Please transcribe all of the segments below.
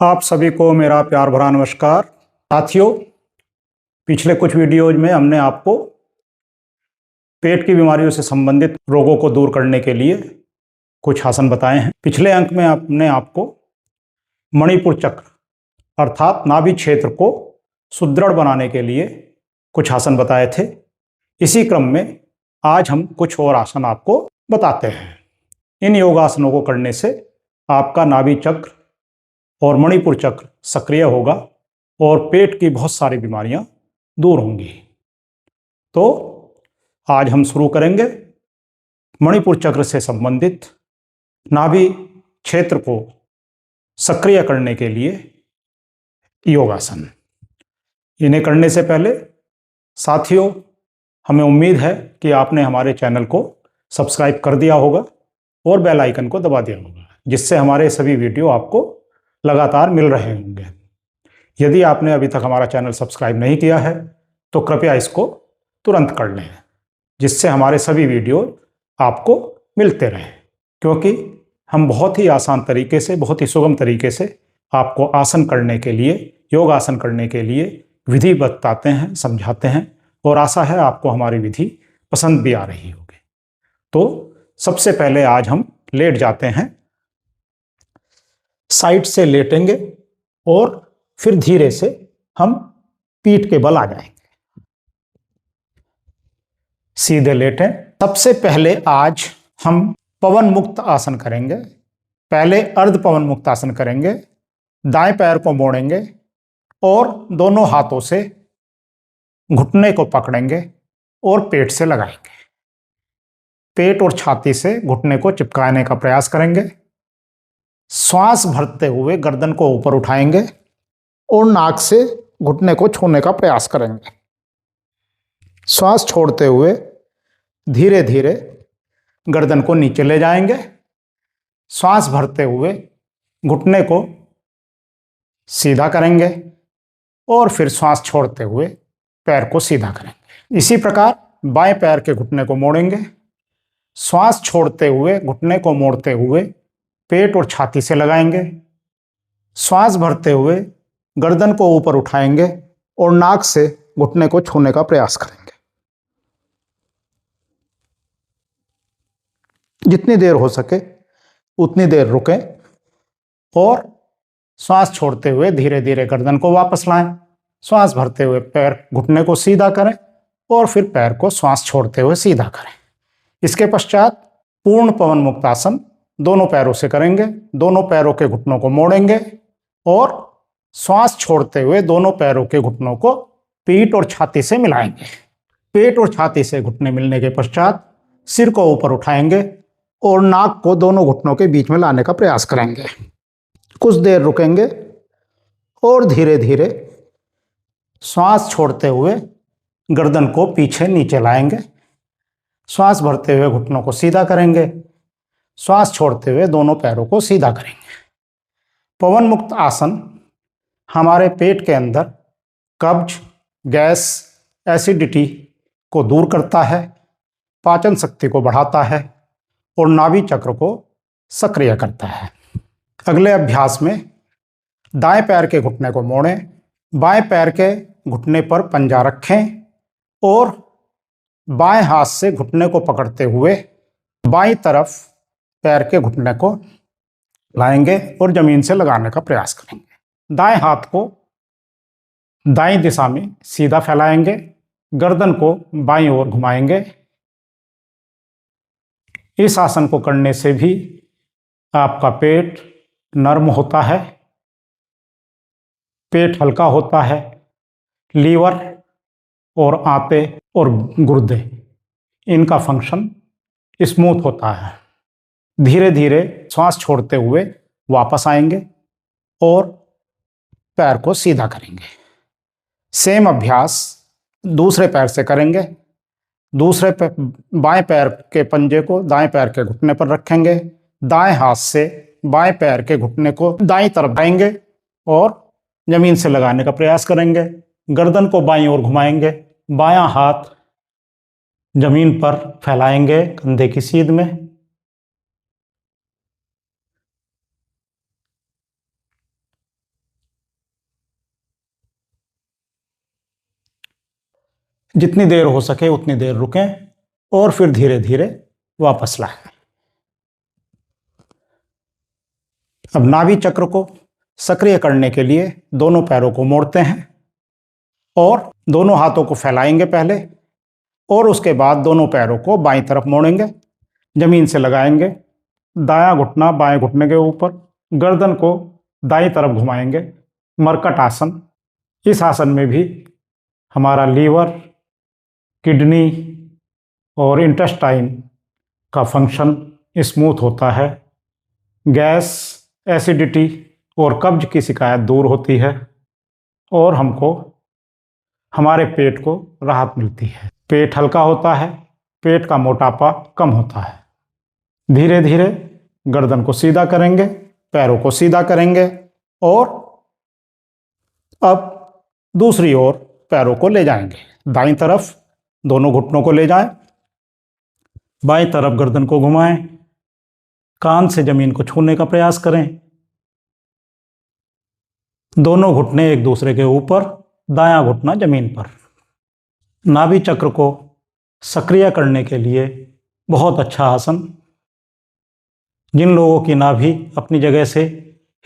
आप सभी को मेरा प्यार भरा नमस्कार। साथियों, पिछले कुछ वीडियोज में हमने आपको पेट की बीमारियों से संबंधित रोगों को दूर करने के लिए कुछ आसन बताए हैं। पिछले अंक में हमने आपको मणिपुर चक्र अर्थात नाभि क्षेत्र को सुदृढ़ बनाने के लिए कुछ आसन बताए थे। इसी क्रम में आज हम कुछ और आसन आपको बताते हैं। इन योगासनों को करने से आपका नाभि चक्र और मणिपुर चक्र सक्रिय होगा और पेट की बहुत सारी बीमारियां दूर होंगी। तो आज हम शुरू करेंगे मणिपुर चक्र से संबंधित नाभि क्षेत्र को सक्रिय करने के लिए योगासन। इन्हें करने से पहले साथियों, हमें उम्मीद है कि आपने हमारे चैनल को सब्सक्राइब कर दिया होगा और बेल आइकन को दबा दिया होगा, जिससे हमारे सभी वीडियो आपको लगातार मिल रहे होंगे। यदि आपने अभी तक हमारा चैनल सब्सक्राइब नहीं किया है तो कृपया इसको तुरंत कर लें, जिससे हमारे सभी वीडियो आपको मिलते रहें। क्योंकि हम बहुत ही आसान तरीके से, बहुत ही सुगम तरीके से आपको आसन करने के लिए, योग आसन करने के लिए विधि बताते हैं, समझाते हैं, और आशा है आपको हमारी विधि पसंद भी आ रही होगी। तो सबसे पहले आज हम लेट जाते हैं, साइड से लेटेंगे और फिर धीरे से हम पीठ के बल आ जाएंगे। सीधे लेटें। सबसे पहले आज हम पवन मुक्त आसन करेंगे। पहले अर्ध पवन मुक्त आसन करेंगे। दाएं पैर को मोड़ेंगे और दोनों हाथों से घुटने को पकड़ेंगे और पेट से लगाएंगे। पेट और छाती से घुटने को चिपकाने का प्रयास करेंगे। श्वास भरते हुए गर्दन को ऊपर उठाएंगे और नाक से घुटने को छूने का प्रयास करेंगे। श्वास छोड़ते हुए धीरे धीरे गर्दन को नीचे ले जाएंगे। श्वास भरते हुए घुटने को सीधा करेंगे और फिर श्वास छोड़ते हुए पैर को सीधा करेंगे। इसी प्रकार बाएं पैर के घुटने को मोड़ेंगे। श्वास छोड़ते हुए घुटने को मोड़ते हुए पेट और छाती से लगाएंगे। श्वास भरते हुए गर्दन को ऊपर उठाएंगे और नाक से घुटने को छूने का प्रयास करेंगे। जितनी देर हो सके उतनी देर रुकें और श्वास छोड़ते हुए धीरे धीरे गर्दन को वापस लाएं। श्वास भरते हुए पैर घुटने को सीधा करें और फिर पैर को श्वास छोड़ते हुए सीधा करें। इसके पश्चात पूर्ण पवन मुक्त आसन दोनों पैरों से करेंगे। दोनों पैरों के घुटनों को मोड़ेंगे और श्वास छोड़ते हुए दोनों पैरों के घुटनों को पीठ और छाती से मिलाएंगे। पेट और छाती से घुटने मिलने के पश्चात सिर को ऊपर उठाएंगे और नाक को दोनों घुटनों के बीच में लाने का प्रयास करेंगे। कुछ देर रुकेंगे और धीरे धीरे श्वास छोड़ते हुए गर्दन को पीछे नीचे लाएंगे। श्वास भरते हुए घुटनों को सीधा करेंगे। श्वास छोड़ते हुए दोनों पैरों को सीधा करेंगे। पवन मुक्त आसन हमारे पेट के अंदर कब्ज, गैस, एसिडिटी को दूर करता है, पाचन शक्ति को बढ़ाता है और नाभि चक्र को सक्रिय करता है। अगले अभ्यास में दाएं पैर के घुटने को मोड़ें। बाएं पैर के घुटने पर पंजा रखें और बाएं हाथ से घुटने को पकड़ते हुए बाईं तरफ पैर के घुटने को लाएंगे और जमीन से लगाने का प्रयास करेंगे। दाएं हाथ को दाईं दिशा में सीधा फैलाएंगे। गर्दन को बाईं ओर घुमाएंगे। इस आसन को करने से भी आपका पेट नर्म होता है, पेट हल्का होता है, लीवर और आंतें और गुर्दे इनका फंक्शन स्मूथ होता है। धीरे धीरे श्वास छोड़ते हुए वापस आएंगे और पैर को सीधा करेंगे। सेम अभ्यास दूसरे पैर से करेंगे। बाएं पैर के पंजे को दाएं पैर के घुटने पर रखेंगे। दाएं हाथ से बाएं पैर के घुटने को दाईं तरफ लाएंगे और जमीन से लगाने का प्रयास करेंगे। गर्दन को बाईं ओर घुमाएंगे। बायां हाथ जमीन पर फैलाएंगे कंधे की सीध में। जितनी देर हो सके उतनी देर रुकें और फिर धीरे धीरे वापस लाएं। अब नाभि चक्र को सक्रिय करने के लिए दोनों पैरों को मोड़ते हैं और दोनों हाथों को फैलाएंगे पहले, और उसके बाद दोनों पैरों को बाईं तरफ मोड़ेंगे, जमीन से लगाएंगे, दायां घुटना बाएं घुटने के ऊपर, गर्दन को दाईं तरफ घुमाएंगे, मरकट आसन। इस आसन में भी हमारा लीवर, किडनी और इंटेस्टाइन का फंक्शन स्मूथ होता है, गैस, एसिडिटी और कब्ज की शिकायत दूर होती है और हमको हमारे पेट को राहत मिलती है। पेट हल्का होता है, पेट का मोटापा कम होता है। धीरे धीरे गर्दन को सीधा करेंगे, पैरों को सीधा करेंगे और अब दूसरी ओर पैरों को ले जाएंगे। दाईं तरफ दोनों घुटनों को ले जाएं, बाईं तरफ गर्दन को घुमाएं, कान से जमीन को छूने का प्रयास करें, दोनों घुटने एक दूसरे के ऊपर, दायां घुटना जमीन पर। नाभि चक्र को सक्रिय करने के लिए बहुत अच्छा आसन। जिन लोगों की नाभि अपनी जगह से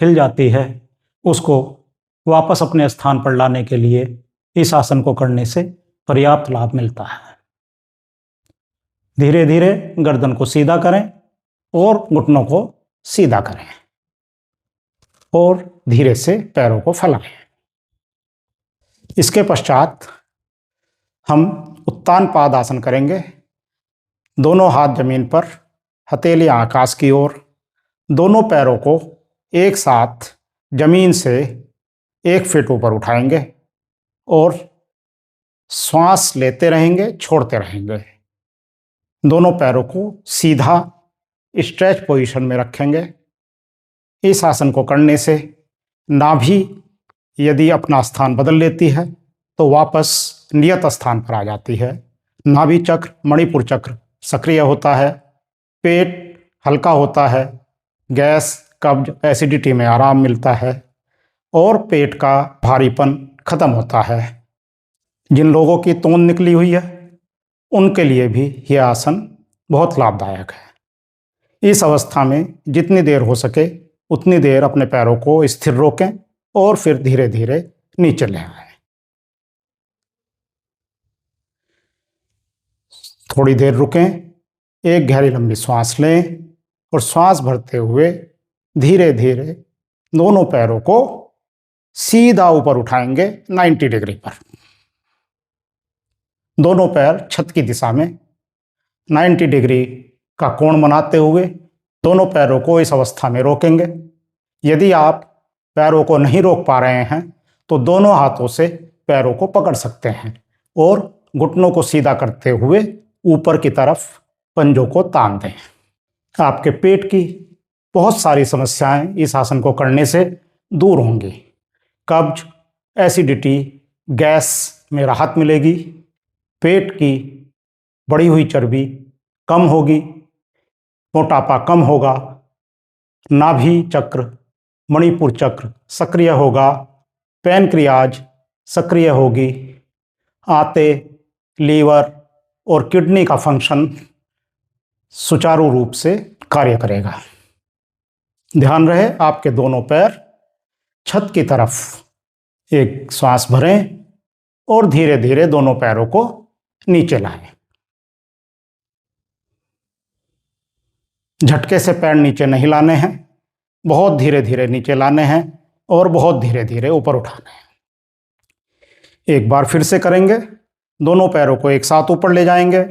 हिल जाती है उसको वापस अपने स्थान पर लाने के लिए इस आसन को करने से पर्याप्त लाभ मिलता है। धीरे धीरे गर्दन को सीधा करें और घुटनों को सीधा करें और धीरे से पैरों को फैलाएं। इसके पश्चात हम उत्तान पाद आसन करेंगे। दोनों हाथ जमीन पर, हथेली आकाश की ओर, दोनों पैरों को एक साथ जमीन से 1 फीट ऊपर उठाएंगे और श्वास लेते रहेंगे, छोड़ते रहेंगे। दोनों पैरों को सीधा स्ट्रेच पोजीशन में रखेंगे। इस आसन को करने से नाभि यदि अपना स्थान बदल लेती है तो वापस नियत स्थान पर आ जाती है। नाभि चक्र, मणिपुर चक्र सक्रिय होता है, पेट हल्का होता है, गैस, कब्ज, एसिडिटी में आराम मिलता है और पेट का भारीपन खत्म होता है। जिन लोगों की तोंद निकली हुई है उनके लिए भी यह आसन बहुत लाभदायक है। इस अवस्था में जितनी देर हो सके उतनी देर अपने पैरों को स्थिर रोकें और फिर धीरे धीरे नीचे ले आएं। थोड़ी देर रुकें, एक गहरी लंबी सांस लें और सांस भरते हुए धीरे धीरे दोनों पैरों को सीधा ऊपर उठाएंगे 90 डिग्री पर। दोनों पैर छत की दिशा में 90 डिग्री का कोण बनाते हुए दोनों पैरों को इस अवस्था में रोकेंगे। यदि आप पैरों को नहीं रोक पा रहे हैं तो दोनों हाथों से पैरों को पकड़ सकते हैं और घुटनों को सीधा करते हुए ऊपर की तरफ पंजों को तान दें। आपके पेट की बहुत सारी समस्याएं इस आसन को करने से दूर होंगी। कब्ज, एसिडिटी, गैस में राहत मिलेगी, पेट की बढ़ी हुई चर्बी कम होगी, मोटापा कम होगा, नाभि चक्र, मणिपुर चक्र सक्रिय होगा, पैनक्रियाज सक्रिय होगी, आंतें, लीवर और किडनी का फंक्शन सुचारू रूप से कार्य करेगा। ध्यान रहे आपके दोनों पैर छत की तरफ। एक श्वास भरें और धीरे धीरे दोनों पैरों को नीचे लाएं। झटके से पैर नीचे नहीं लाने हैं, बहुत धीरे धीरे नीचे लाने हैं और बहुत धीरे धीरे ऊपर उठाने हैं। एक बार फिर से करेंगे। दोनों पैरों को एक साथ ऊपर ले जाएंगे,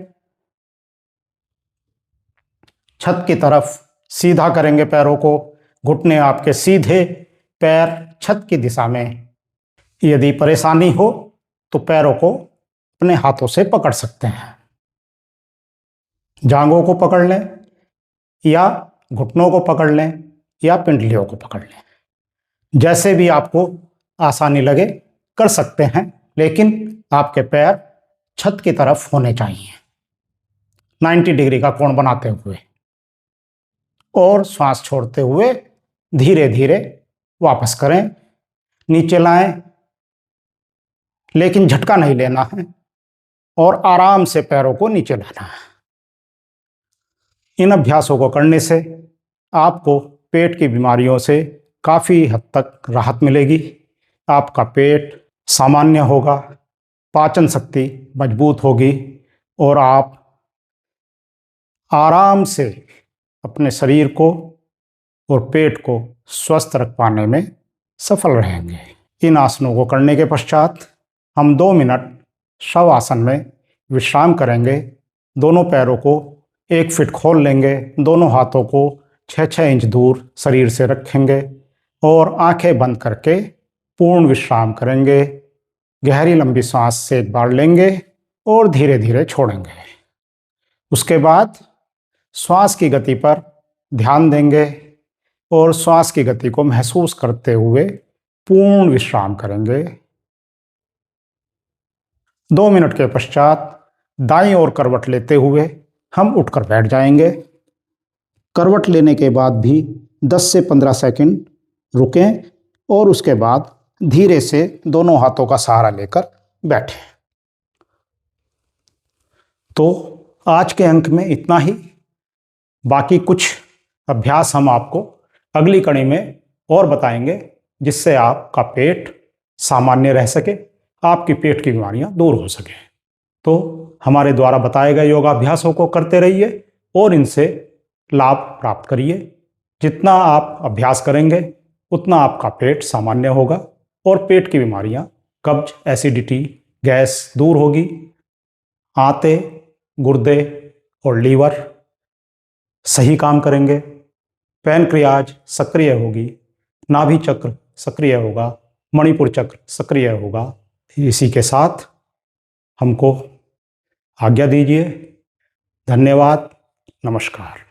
छत की तरफ सीधा करेंगे पैरों को, घुटने आपके सीधे, पैर छत की दिशा में। यदि परेशानी हो तो पैरों को अपने हाथों से पकड़ सकते हैं, जांघों को पकड़ लें या घुटनों को पकड़ लें या पिंडलियों को पकड़ लें। जैसे भी आपको आसानी लगे कर सकते हैं, लेकिन आपके पैर छत की तरफ होने चाहिए 90 डिग्री का कोण बनाते हुए। और श्वास छोड़ते हुए धीरे धीरे वापस करें, नीचे लाएं, लेकिन झटका नहीं लेना है। और आराम से पैरों को नीचे लाना है। इन अभ्यासों को करने से आपको पेट की बीमारियों से काफ़ी हद तक राहत मिलेगी। आपका पेट सामान्य होगा, पाचन शक्ति मजबूत होगी और आप आराम से अपने शरीर को और पेट को स्वस्थ रख पाने में सफल रहेंगे। इन आसनों को करने के पश्चात हम 2 मिनट शव आसन में विश्राम करेंगे। दोनों पैरों को 1 फीट खोल लेंगे, दोनों हाथों को 6-6 इंच दूर शरीर से रखेंगे और आंखें बंद करके पूर्ण विश्राम करेंगे। गहरी लंबी सांस से एक बार लेंगे और धीरे धीरे छोड़ेंगे। उसके बाद श्वास की गति पर ध्यान देंगे और श्वास की गति को महसूस करते हुए पूर्ण विश्राम करेंगे। 2 मिनट के पश्चात दाईं ओर करवट लेते हुए हम उठकर बैठ जाएंगे। करवट लेने के बाद भी 10 से 15 सेकंड रुकें और उसके बाद धीरे से दोनों हाथों का सहारा लेकर बैठें। तो आज के अंक में इतना ही। बाकी कुछ अभ्यास हम आपको अगली कड़ी में और बताएंगे, जिससे आपका पेट सामान्य रह सके, आपकी पेट की बीमारियां दूर हो सके। तो हमारे द्वारा बताए गए योगाभ्यासों को करते रहिए और इनसे लाभ प्राप्त करिए। जितना आप अभ्यास करेंगे उतना आपका पेट सामान्य होगा और पेट की बीमारियां, कब्ज, एसिडिटी, गैस दूर होगी। आंतें, गुर्दे और लीवर सही काम करेंगे। पैनक्रियाज सक्रिय होगी, नाभि चक्र सक्रिय होगा, मणिपुर चक्र सक्रिय होगा। इसी के साथ हमको आज्ञा दीजिए। धन्यवाद। नमस्कार।